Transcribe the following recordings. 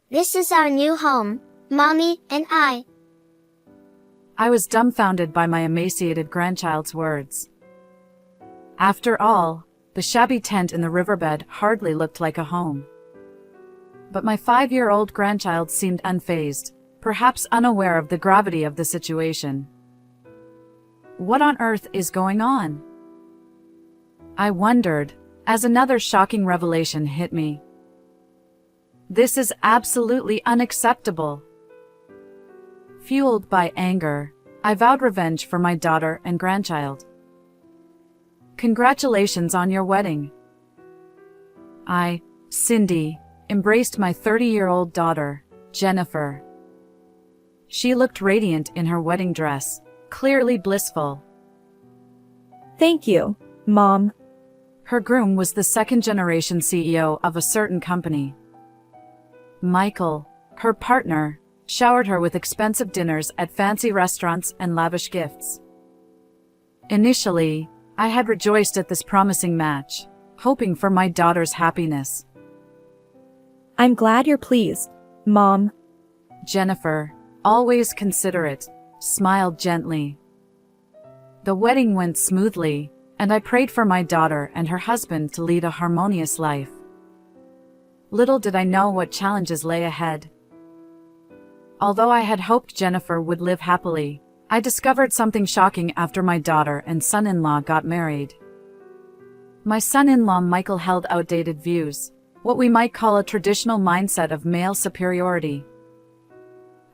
This is our new home, Mommy and I. I was dumbfounded by my emaciated grandchild's words. After all, the shabby tent in the riverbed hardly looked like a home. But my 5-year-old grandchild seemed unfazed, perhaps unaware of the gravity of the situation. What on earth is going on? I wondered, as another shocking revelation hit me. This is absolutely unacceptable. Fueled by anger, I vowed revenge for my daughter and grandchild. Congratulations on your wedding. I, Cindy, embraced my 30-year-old daughter, Jennifer. She looked radiant in her wedding dress, clearly blissful. Thank you, Mom. Her groom was the second-generation CEO of a certain company. Michael, her partner, showered her with expensive dinners at fancy restaurants and lavish gifts. Initially, I had rejoiced at this promising match, hoping for my daughter's happiness. I'm glad you're pleased, Mom. Jennifer, always considerate, smiled gently. The wedding went smoothly, and I prayed for my daughter and her husband to lead a harmonious life. Little did I know what challenges lay ahead. Although I had hoped Jennifer would live happily, I discovered something shocking after my daughter and son-in-law got married. My son-in-law Michael held outdated views, what we might call a traditional mindset of male superiority.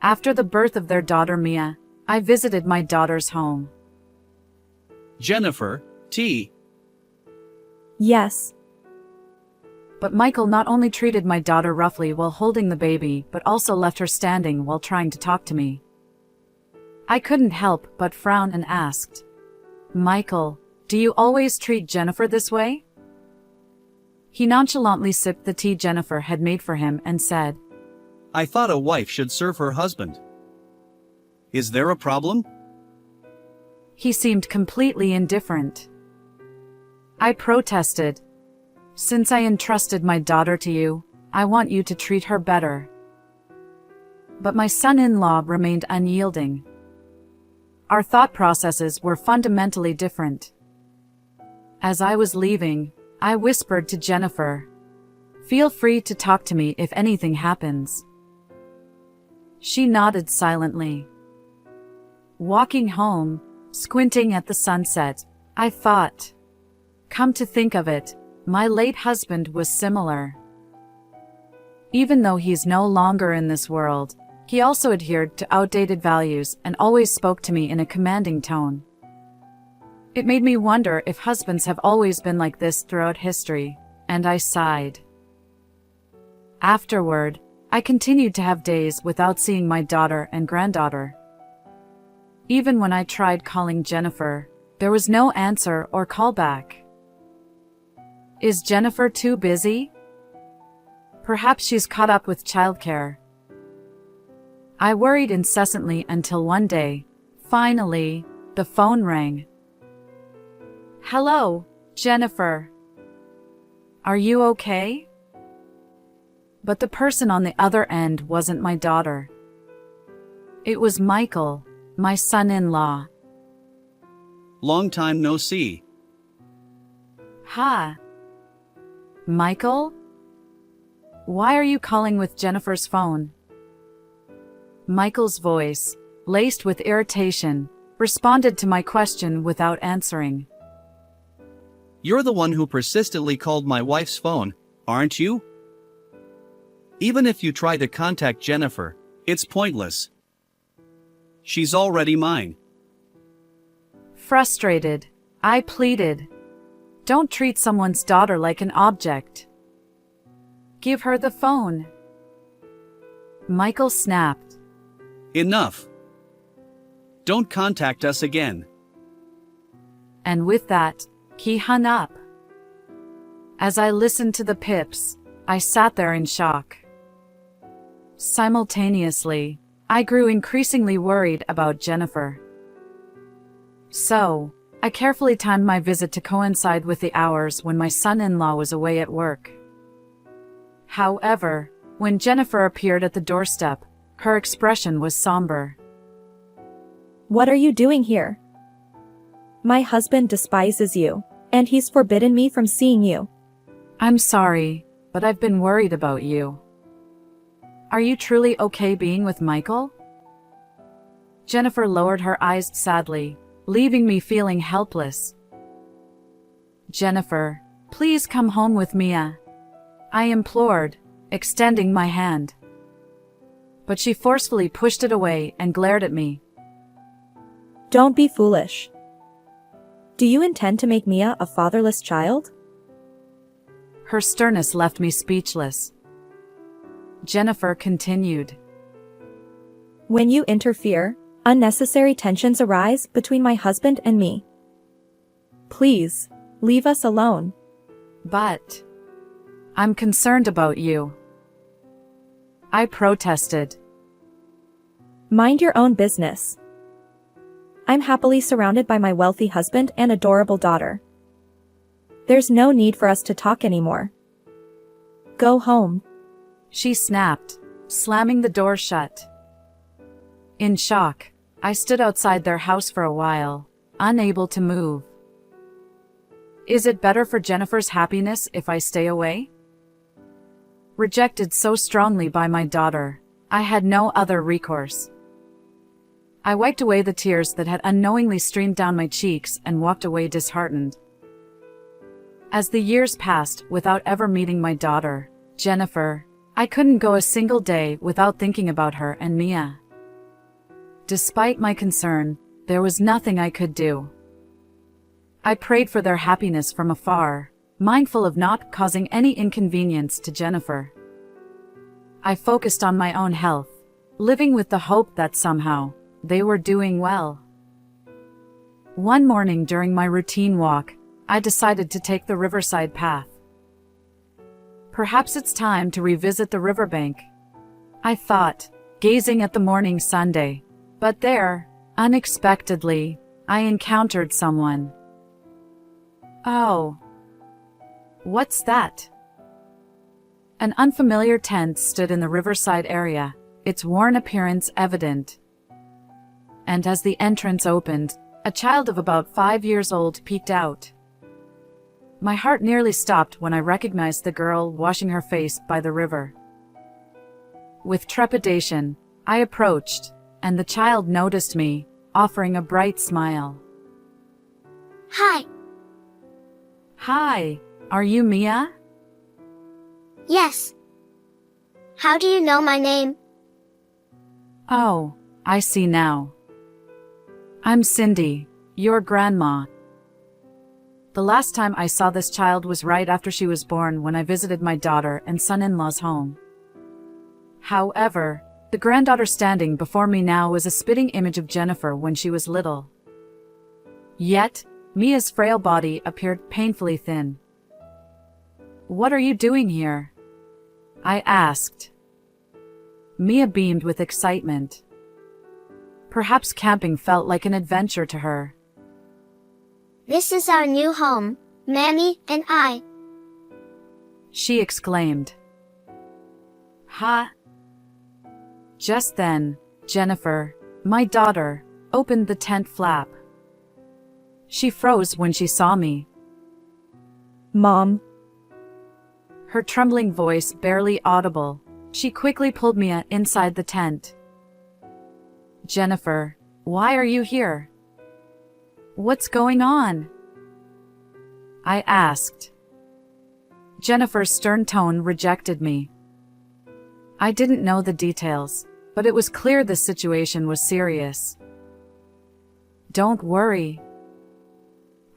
After the birth of their daughter Mia, I visited my daughter's home. Jennifer, tea. Yes. But Michael not only treated my daughter roughly while holding the baby, but also left her standing while trying to talk to me. I couldn't help but frown and asked, "Michael, do you always treat Jennifer this way?" He nonchalantly sipped the tea Jennifer had made for him and said, I thought a wife should serve her husband. Is there a problem? He seemed completely indifferent. I protested. Since I entrusted my daughter to you, I want you to treat her better. But my son-in-law remained unyielding. Our thought processes were fundamentally different. As I was leaving, I whispered to Jennifer, "Feel free to talk to me if anything happens." She nodded silently. Walking home, squinting at the sunset, I thought, come to think of it, my late husband was similar. Even though he's no longer in this world, he also adhered to outdated values and always spoke to me in a commanding tone. It made me wonder if husbands have always been like this throughout history, and I sighed. Afterward, I continued to have days without seeing my daughter and granddaughter. Even when I tried calling Jennifer, there was no answer or callback. Is Jennifer too busy? Perhaps she's caught up with childcare. I worried incessantly until one day, finally, the phone rang. "Hello, Jennifer. Are you okay?" But the person on the other end wasn't my daughter. It was Michael, my son-in-law. Long time no see. "Ha. Michael? Why are you calling with Jennifer's phone?" Michael's voice, laced with irritation, responded to my question without answering. You're the one who persistently called my wife's phone, aren't you? Even if you try to contact Jennifer, it's pointless. She's already mine. Frustrated, I pleaded. Don't treat someone's daughter like an object. Give her the phone. Michael snapped. Enough. Don't contact us again. And with that, he hung up. As I listened to the pips, I sat there in shock. Simultaneously, I grew increasingly worried about Jennifer. So, I carefully timed my visit to coincide with the hours when my son-in-law was away at work. However, When Jennifer appeared at the doorstep, her expression was somber. What are you doing here? My husband despises you, and he's forbidden me from seeing you. I'm sorry, but I've been worried about you. Are you truly okay being with Michael? Jennifer lowered her eyes sadly, leaving me feeling helpless. Jennifer, please come home with Mia, I implored, extending my hand. But she forcefully pushed it away and glared at me. Don't be foolish. Do you intend to make Mia a fatherless child? Her sternness left me speechless. Jennifer continued. When you interfere, unnecessary tensions arise between my husband and me. Please, leave us alone. But I'm concerned about you, I protested. Mind your own business. I'm happily surrounded by my wealthy husband and adorable daughter. There's no need for us to talk anymore. Go home. She snapped, slamming the door shut. In shock, I stood outside their house for a while, unable to move. Is it better for Jennifer's happiness if I stay away? Rejected so strongly by my daughter, I had no other recourse. I wiped away the tears that had unknowingly streamed down my cheeks and walked away disheartened. As the years passed without ever meeting my daughter, Jennifer, I couldn't go a single day without thinking about her and Mia. Despite my concern, there was nothing I could do. I prayed for their happiness from afar, mindful of not causing any inconvenience to Jennifer. I focused on my own health, living with the hope that somehow, they were doing well. One morning during my routine walk, I decided to take the riverside path. Perhaps it's time to revisit the riverbank, I thought, gazing at the morning sunday. But there, unexpectedly, I encountered someone. Oh. What's that? An unfamiliar tent stood in the riverside area, its worn appearance evident. And as the entrance opened, a child of about 5 years old peeked out. My heart nearly stopped when I recognized the girl washing her face by the river. With trepidation, I approached, and the child noticed me, offering a bright smile. Hi. Hi, are you Mia? Yes. How do you know my name? Oh, I see now. I'm Cindy, your grandma. The last time I saw this child was right after she was born when I visited my daughter and son-in-law's home. However, the granddaughter standing before me now was a spitting image of Jennifer when she was little. Yet, Mia's frail body appeared painfully thin. What are you doing here? I asked. Mia beamed with excitement. Perhaps camping felt like an adventure to her. This is our new home, Mammy and I. She exclaimed. Ha! Just then, Jennifer, my daughter, opened the tent flap. She froze when she saw me. Mom. Her trembling voice barely audible, she quickly pulled Mia inside the tent. Jennifer, why are you here? What's going on? I asked. Jennifer's stern tone rejected me. I didn't know the details, but it was clear the situation was serious. Don't worry.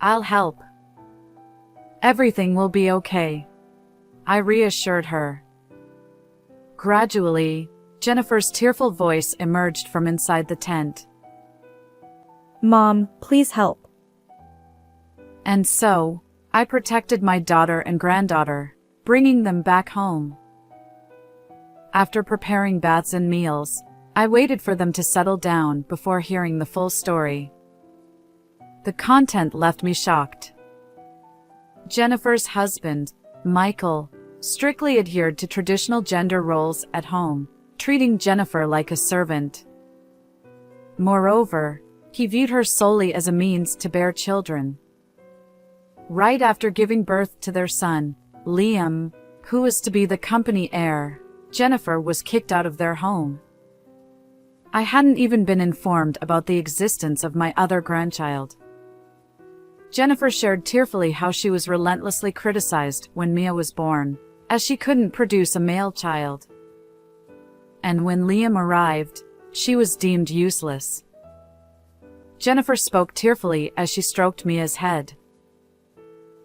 I'll help. Everything will be okay, I reassured her. Gradually, Jennifer's tearful voice emerged from inside the tent. Mom, please help. And so, I protected my daughter and granddaughter, bringing them back home. After preparing baths and meals, I waited for them to settle down before hearing the full story. The content left me shocked. Jennifer's husband, Michael, strictly adhered to traditional gender roles at home, treating Jennifer like a servant. Moreover, he viewed her solely as a means to bear children. Right after giving birth to their son, Liam, who was to be the company heir, Jennifer was kicked out of their home. I hadn't even been informed about the existence of my other grandchild. Jennifer shared tearfully how she was relentlessly criticized when Mia was born, as she couldn't produce a male child. And when Liam arrived, she was deemed useless. Jennifer spoke tearfully as she stroked Mia's head.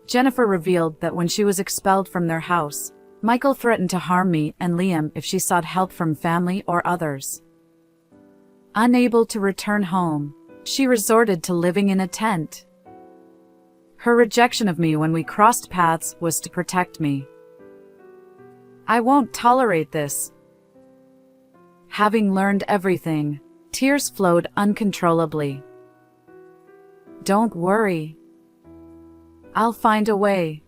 Jennifer revealed that when she was expelled from their house, Michael threatened to harm me and Liam if she sought help from family or others. Unable to return home, she resorted to living in a tent. Her rejection of me when we crossed paths was to protect me. I won't tolerate this. Having learned everything, tears flowed uncontrollably. Don't worry. I'll find a way,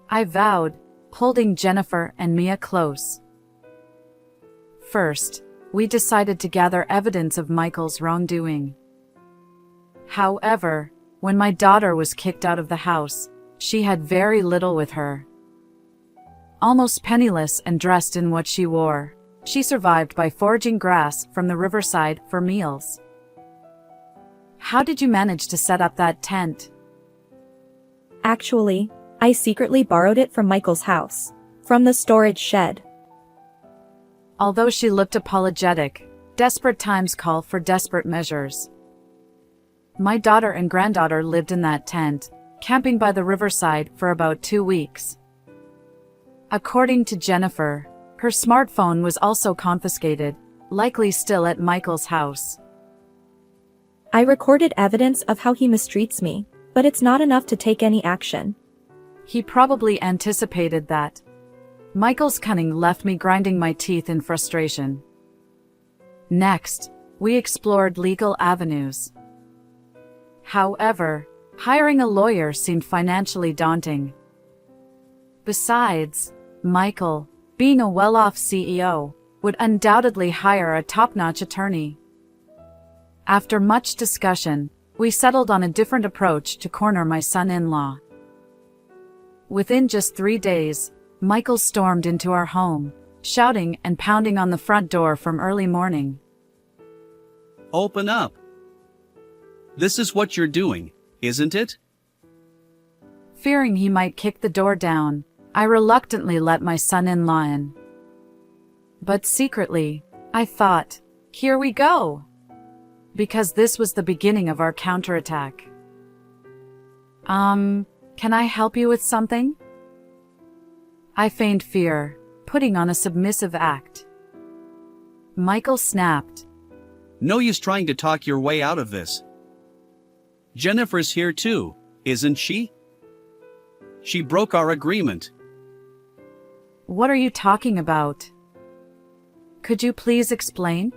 I vowed, holding Jennifer and Mia close. First, we decided to gather evidence of Michael's wrongdoing. However, when my daughter was kicked out of the house, she had very little with her. Almost penniless and dressed in what she wore, she survived by foraging grass from the riverside for meals. How did you manage to set up that tent? Actually, I secretly borrowed it from Michael's house, from the storage shed. Although she looked apologetic, desperate times call for desperate measures. My daughter and granddaughter lived in that tent, camping by the riverside for about 2 weeks. According to Jennifer, her smartphone was also confiscated, likely still at Michael's house. I recorded evidence of how he mistreats me, but it's not enough to take any action. He probably anticipated that. Michael's cunning left me grinding my teeth in frustration. Next, we explored legal avenues. However, hiring a lawyer seemed financially daunting. Besides, Michael, being a well-off CEO, would undoubtedly hire a top-notch attorney. After much discussion, we settled on a different approach to corner my son-in-law. Within just 3 days, Michael stormed into our home, shouting and pounding on the front door from early morning. Open up. This is what you're doing, isn't it? Fearing he might kick the door down, I reluctantly let my son-in-law in. But secretly, I thought, here we go! Because this was the beginning of our counterattack. Can I help you with something? I feigned fear, putting on a submissive act. Michael snapped. No use trying to talk your way out of this. Jennifer's here too, isn't she? She broke our agreement. What are you talking about? Could you please explain?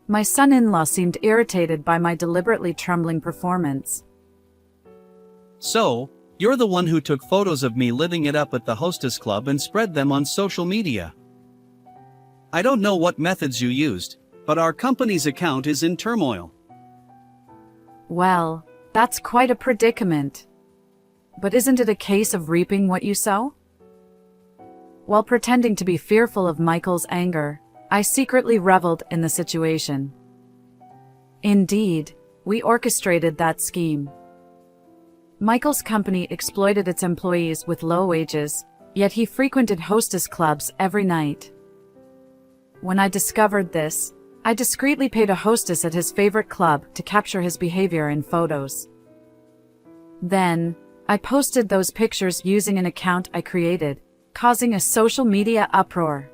My son-in-law seemed irritated by my deliberately trembling performance. So, you're the one who took photos of me living it up at the hostess club and spread them on social media. I don't know what methods you used, but our company's account is in turmoil. Well, that's quite a predicament. But isn't it a case of reaping what you sow? While pretending to be fearful of Michael's anger, I secretly reveled in the situation. Indeed, we orchestrated that scheme. Michael's company exploited its employees with low wages, yet he frequented hostess clubs every night. When I discovered this, I discreetly paid a hostess at his favorite club to capture his behavior in photos. Then, I posted those pictures using an account I created, causing a social media uproar.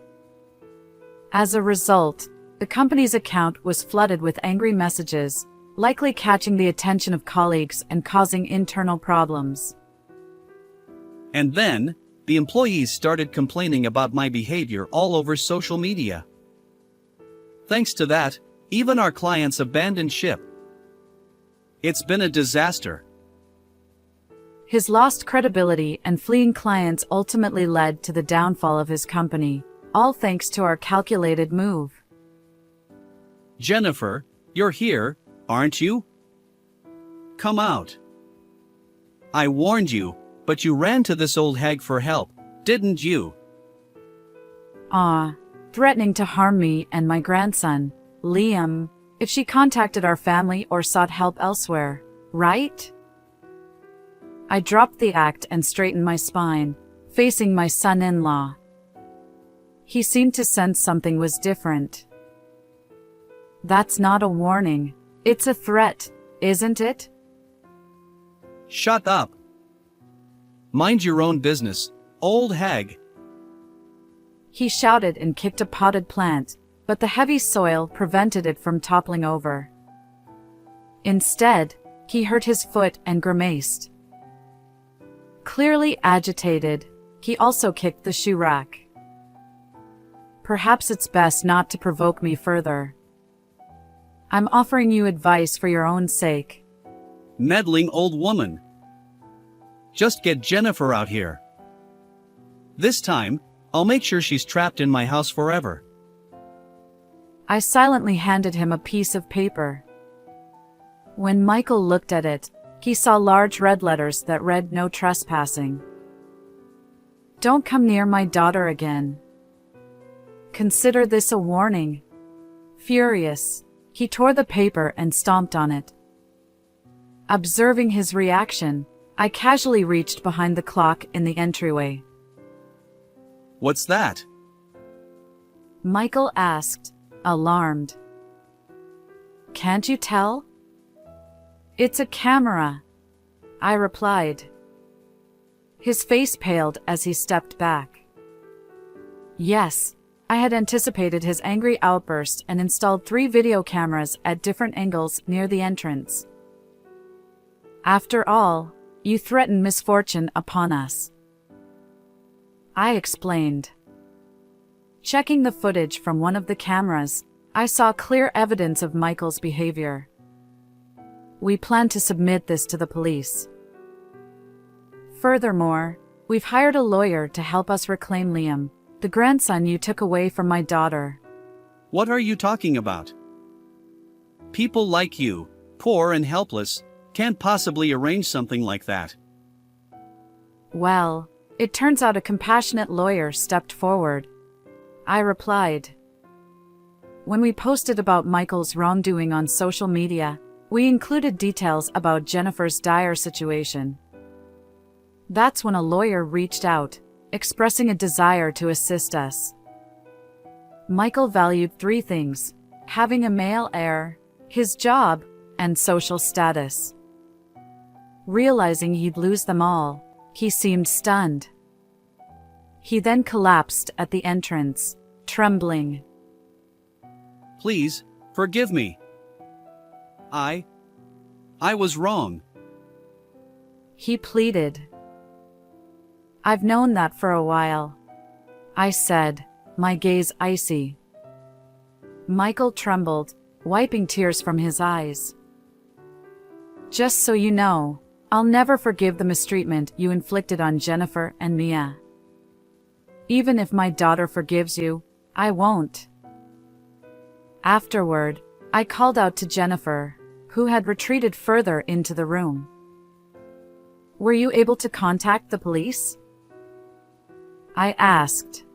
As a result, the company's account was flooded with angry messages, likely catching the attention of colleagues and causing internal problems. And then, the employees started complaining about my behavior all over social media. Thanks to that, even our clients abandoned ship. It's been a disaster. His lost credibility and fleeing clients ultimately led to the downfall of his company, all thanks to our calculated move. Jennifer, you're here, aren't you? Come out. I warned you, but you ran to this old hag for help, didn't you? Threatening to harm me and my grandson, Liam, if she contacted our family or sought help elsewhere, right? I dropped the act and straightened my spine, facing my son-in-law. He seemed to sense something was different. That's not a warning. It's a threat, isn't it? Shut up. Mind your own business, old hag. He shouted and kicked a potted plant, but the heavy soil prevented it from toppling over. Instead, he hurt his foot and grimaced. Clearly agitated, he also kicked the shoe rack. Perhaps it's best not to provoke me further. I'm offering you advice for your own sake. Meddling old woman. Just get Jennifer out here. This time, I'll make sure she's trapped in my house forever. I silently handed him a piece of paper. When Michael looked at it, he saw large red letters that read "No trespassing." Don't come near my daughter again. Consider this a warning. Furious, he tore the paper and stomped on it. Observing his reaction, I casually reached behind the clock in the entryway. What's that? Michael asked, alarmed. Can't you tell? It's a camera, I replied. His face paled as he stepped back. Yes, I had anticipated his angry outburst and installed 3 video cameras at different angles near the entrance. After all, you threaten misfortune upon us, I explained. Checking the footage from one of the cameras, I saw clear evidence of Michael's behavior. We plan to submit this to the police. Furthermore, we've hired a lawyer to help us reclaim Liam, the grandson you took away from my daughter. What are you talking about? People like you, poor and helpless, can't possibly arrange something like that. Well, it turns out a compassionate lawyer stepped forward, I replied. When we posted about Michael's wrongdoing on social media, we included details about Jennifer's dire situation. That's when a lawyer reached out, expressing a desire to assist us. Michael valued 3 things: having a male heir, his job, and social status. Realizing he'd lose them all, he seemed stunned. He then collapsed at the entrance, trembling. Please, forgive me. I was wrong. He pleaded. I've known that for a while, I said, my gaze icy. Michael trembled, wiping tears from his eyes. Just so you know, I'll never forgive the mistreatment you inflicted on Jennifer and Mia. Even if my daughter forgives you, I won't. Afterward, I called out to Jennifer, who had retreated further into the room. Were you able to contact the police? I asked.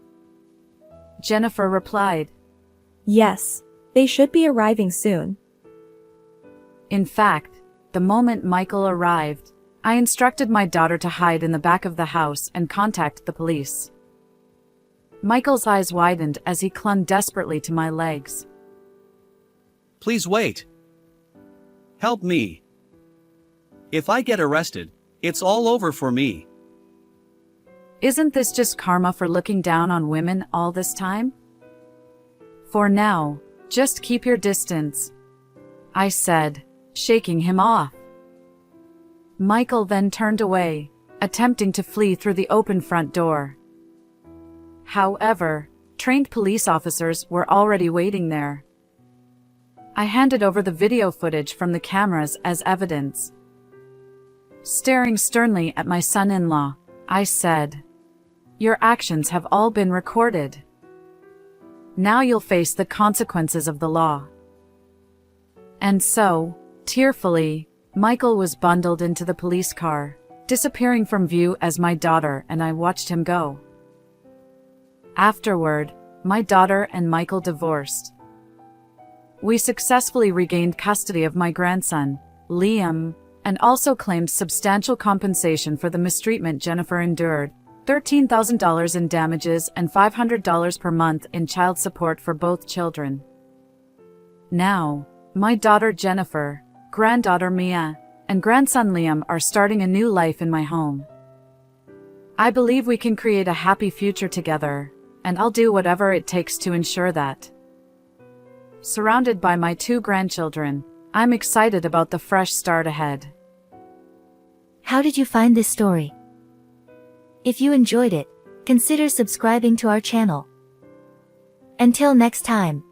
Jennifer replied, Yes, they should be arriving soon. In fact, the moment Michael arrived, I instructed my daughter to hide in the back of the house and contact the police. Michael's eyes widened as he clung desperately to my legs. Please wait. Help me. If I get arrested, it's all over for me. Isn't this just karma for looking down on women all this time? For now, just keep your distance, I said, shaking him off. Michael then turned away, attempting to flee through the open front door. However, trained police officers were already waiting there. I handed over the video footage from the cameras as evidence. Staring sternly at my son-in-law, I said, "Your actions have all been recorded. Now you'll face the consequences of the law." And so, tearfully, Michael was bundled into the police car, disappearing from view as my daughter and I watched him go. Afterward, my daughter and Michael divorced. We successfully regained custody of my grandson, Liam, and also claimed substantial compensation for the mistreatment Jennifer endured, $13,000 in damages and $500 per month in child support for both children. Now, my daughter Jennifer, granddaughter Mia, and grandson Liam are starting a new life in my home. I believe we can create a happy future together, and I'll do whatever it takes to ensure that. Surrounded by my 2 grandchildren, I'm excited about the fresh start ahead. How did you find this story? If you enjoyed it, consider subscribing to our channel. Until next time.